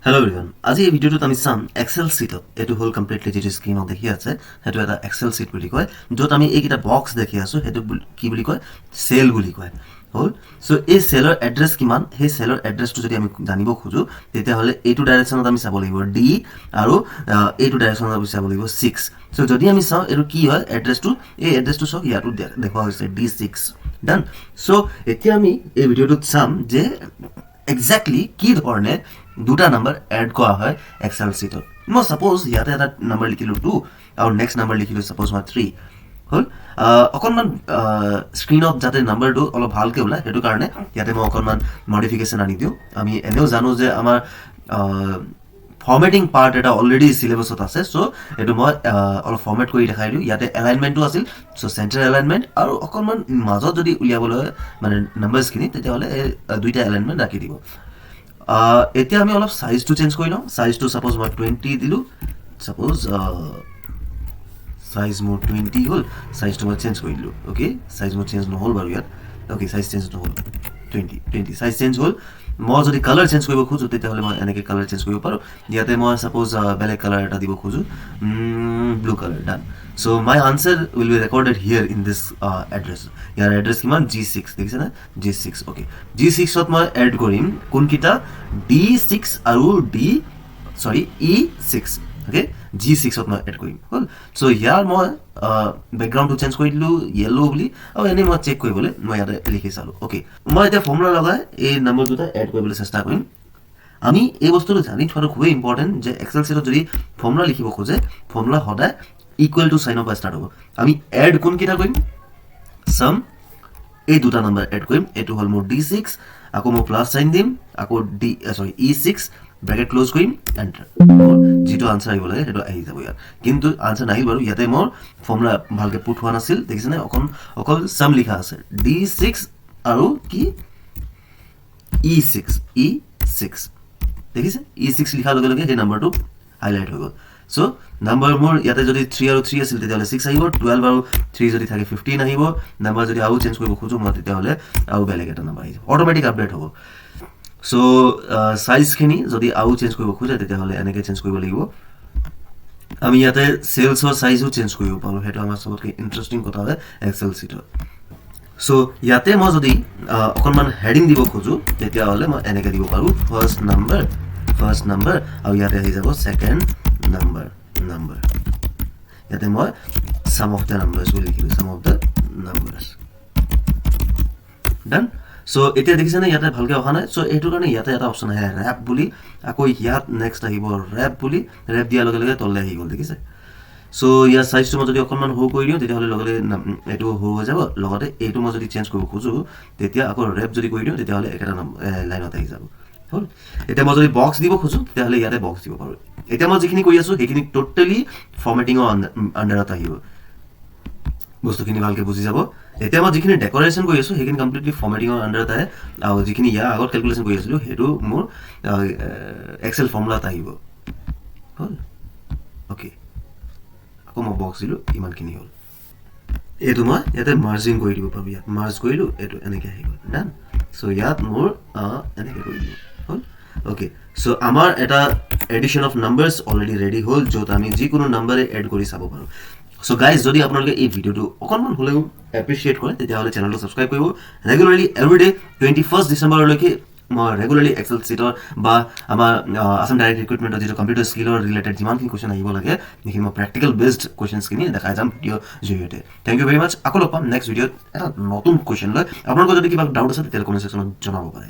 Hello everyone. আজি এই ভিডিওটোত আমি চাম এক্সেল শীটত এটো হোল কমপ্লিটলি যেটো স্ক্ৰিনত দেখি আছে হেটো এটা এক্সেল শীট বুলি কয় যত আমি এইকিটা বক্স দেখি আছো হেটো কি বুলি কয় সেল বুলি কয় হল সো এই সেলৰ এড্ৰেছ কিমান হে সেলৰ এড্ৰেছটো যদি আমি জানিব খোজো তেতিয়া হলে এইটো ডাইৰেকশনত আমি চাব লাগিব ডি আৰু এইটো ডাইৰেকশনত আমি চাব লাগিব 6 সো যদি আমি চাও এটো কি হয় এড্ৰেছটো এই এড্ৰেছটো সক ইয়াটো দেখুৱা হৈছে D6 ডান সো এতিয়া আমি এই ভিডিওটোত চাম যে exactly কি ধৰণে দুটা নাম্বাৰ এড কৰা হয় এক্সেল শীটত মই সাপোজ ইয়াতে এটা নাম্বাৰ লিখিলো 2 আৰু নেক্সট নাম্বাৰ লিখিলো সাপোজ মই 3 হল অকনমান স্ক্ৰিনত যাতে নাম্বাৰটো অলপ ভালকে ওলাই হেতু কাৰণে ইয়াতে মই অকনমান মডিফিকেশন আনি দিও আমি এনেও জানো যে আমাৰ ফৰমেটিং পাৰ্ট এটা অলৰেডি সিলেবাসত আছে সো এটো মই অলপ ফৰমেট কৰি দেখাই দিও ইয়াতে এলাইনমেন্টটো আছিল সো সেন্টাৰ এলাইনমেন্ট আৰু অকনমান মাজত যদি উলিয়াবলৈ মানে নাম্বাৰস কিনি তেতিয়া হলে দুইটা এলাইনমেন্ট ৰাখি দিব এতিয়া আমি অলপ সাইজটো চেঞ্জ কৰি লওঁ সাইজটো সাপোজ মই 20 দিলু সাপোজ সাইজ মোৰ 20 হল সাইজটো মই চেঞ্জ কৰি দিলু ওকে সাইজ মোৰ চেঞ্জ নহল বাৰু ইয়াত ওকে সাইজ চেঞ্জ নহল 20 সাইজ চেঞ্জ হল মই যদি কালাৰ চেঞ্জ কৰিব খোজো তেতিয়া হলে মই এনেকে কালাৰ চেঞ্জ কৰিব পাৰো ইয়াতে মই সাপোজ বেলেগ কালাৰ এটা দিব খোজো blue colour done so my answer will be recorded here in this address your address কিমান G6 দেখিছে না G6 okay G6 ত মই এড কৰিম কোনকিটা D6 আৰু E6 okay G6 ত মই এড কৰিম হল so ইয়াৰ মই ব্যাকগ্ৰাউন্ড টু চেঞ্জ কৰি দিলো yellow বুলি আৰু এনে মই চেক কৰিবলৈ মই ইয়াতে লিখি চালো okay মই এটা ফৰ্মুলা লগাই এই নম্বৰ দুটা এড কৰিবলৈ চেষ্টা কৰিম আমি এই বস্তুটো জানি থোৱাটো খুব ইম্পৰ্টেন্ট যে এক্সেল শীটত যদি ফৰ্মুলা লিখিব খোজে ফৰ্মুলা সদায় equal to sign of start হ'ব আমি এড কোন কিটা কৰিম sum এই দুটা নাম্বাৰ এড কৰিম এটো হল মোৰ D6 আকৌ মই প্লাস সাইন দিম আকৌ E6 ব্ৰ্যাকেট ক্লোজ কৰিম এন্টাৰ যেটো আনসাৰ আহিব লাগে হেটো আহি যাব ইয়াত কিন্তু আনসাৰ নাহিল বাৰু ইয়াতে মোৰ ফৰ্মুলা ভালকে পুট হোৱা নাছিল দেখিছেনে অকল সাম লিখা আছে D6 আৰু কি E6 দেখিছে E6 লিখাৰ লগে লগে এই নাম্বাৰটো হাইলাইট হৈ গ'ল সো নাম্বাৰ মোৰ ইয়াতে যদি 3 আৰু 3 আছিল তেতিয়া হলে 6 আহিব 12 আৰু 3 যদি থাকে 15 আহিব নাম্বাৰ যদি আউ চেঞ্জ কৰিব খোজো মই তেতিয়া হলে আউ বেলেগ এটা নাম্বার আহিব অটোমেটিক আপডেট হ'ব সো সাইজ খিনি যদি আউ চেঞ্জ কৰিব খোজে তেতিয়া হলে এনেকে চেঞ্জ কৰিব লাগিব আমি ইয়াতে সেলছৰ সাইজও চেঞ্জ কৰিব পাৰো হেটো আমাৰ সবতকে ইন্টাৰেস্টিং কথা হয় এক্সেল শীটত সো ইয়াতে মই যদি অকনমান হেডিং দিব খোজো তেতিয়া হলে মই এনেকে দিব পাৰো ফাৰ্স্ট নাম্বাৰ আৰু ইয়াতে আহি যাব সেকেন্ড নাম্বার ইয়াতে মই sum of the numbers will লিখিলো sum of the numbers done so এতিয়া দেখিছানে ইয়াতে ভালকে অহা নাই সো এটো কাৰণে ইয়াতে এটা অপচন আহে র‍্যাপ বুলি আকৌ ইয়াত নেক্সট আহিব র‍্যাপ বুলি র‍্যাপ দিয়া লগে লগে তললে আহি গল দেখিছে সো ইয়াৰ সাইজটো মই যদি অকনমান হো কৰি দিও তেতিয়া হলে লগে এটো হো হৈ যাব লগতে এটো মই যদি চেঞ্জ কৰিব খোজো তেতিয়া আকৌ ৰ‍্যাপ যদি কৰি দিও তেতিয়া হলে একটা লাইনত আহি যাব হল এটা মই যদি বক্স দিব খোজো তেতিয়া হলে ইয়াতে বক্স দিব পাৰো এটা মই যিখিনি কৰি আছো সেইখিনি টোটালি ফৰমেটিং আন্ডাৰত আহিব বস্তুখিনি ভালকে বুজি যাব এতিয়া মই যিখিনি ডেকোৰেশন কৰি আছো সেইখিনি কমপ্লিটলি ফৰমেটিং আন্ডাৰত আহে আৰু যিখিনি ইয়া আগত ক্যালকুলেশন কৰি আছিলো হেতু মোৰ এক্সেল ফৰ্মুলাত আহিব হল ওকে আকৌ মই বক্স দিলো ইমানখিনি হল এটো মই ইয়াতে মাৰ্জিং কৰি দিব পাৰো ইয়াত মাৰ্জ কৰিলো এটো এনেকে আহি গল ডান সো ইয়াত মোৰ এনেকে কৰি দিলো হল ওকে সো আমাৰ এটা এডিশন অফ নাম্বাৰস অলৰেডি ৰেডি হল যত আমি যিকোনো নাম্বাৰে এড কৰি চাব পাৰো সো গাইজ যদি আপোনালোকে এই ভিডিওটো অকনমান হলেও এপ্ৰিশিয়েট কৰে তেতিয়া হলে চেনেলটো সাবস্ক্ৰাইব কৰিব ৰেগুলাৰলি এভৰিডে 21 ডিসেম্বৰলৈকে মই ৰেগুলাৰলি এক্সেল শীটৰ বা আমাৰ আসাম ডাইৰেক্ট ৰিক্ৰুটমেন্টৰ যেটো কম্পিউটাৰ স্কিলৰ ৰিলেটেড যিমান কি কোৱেশ্চন আহিব লাগে নেকি মই প্ৰ্যাকটিক্যাল বেসড কোৱেশ্চনস কিনি দেখাই যাম ভিডিও জৰিয়তে থ্যাংক ইউ ভেৰি মাচ আকৌ লগ পাম নেক্সট ভিডিওত এটা নতুন কোৱেশ্চন লৈ আপোনালোকৰ যদি কিবা ডাউট আছে তেতিয়া কমেন্ট সেকশনত জনাব পাৰে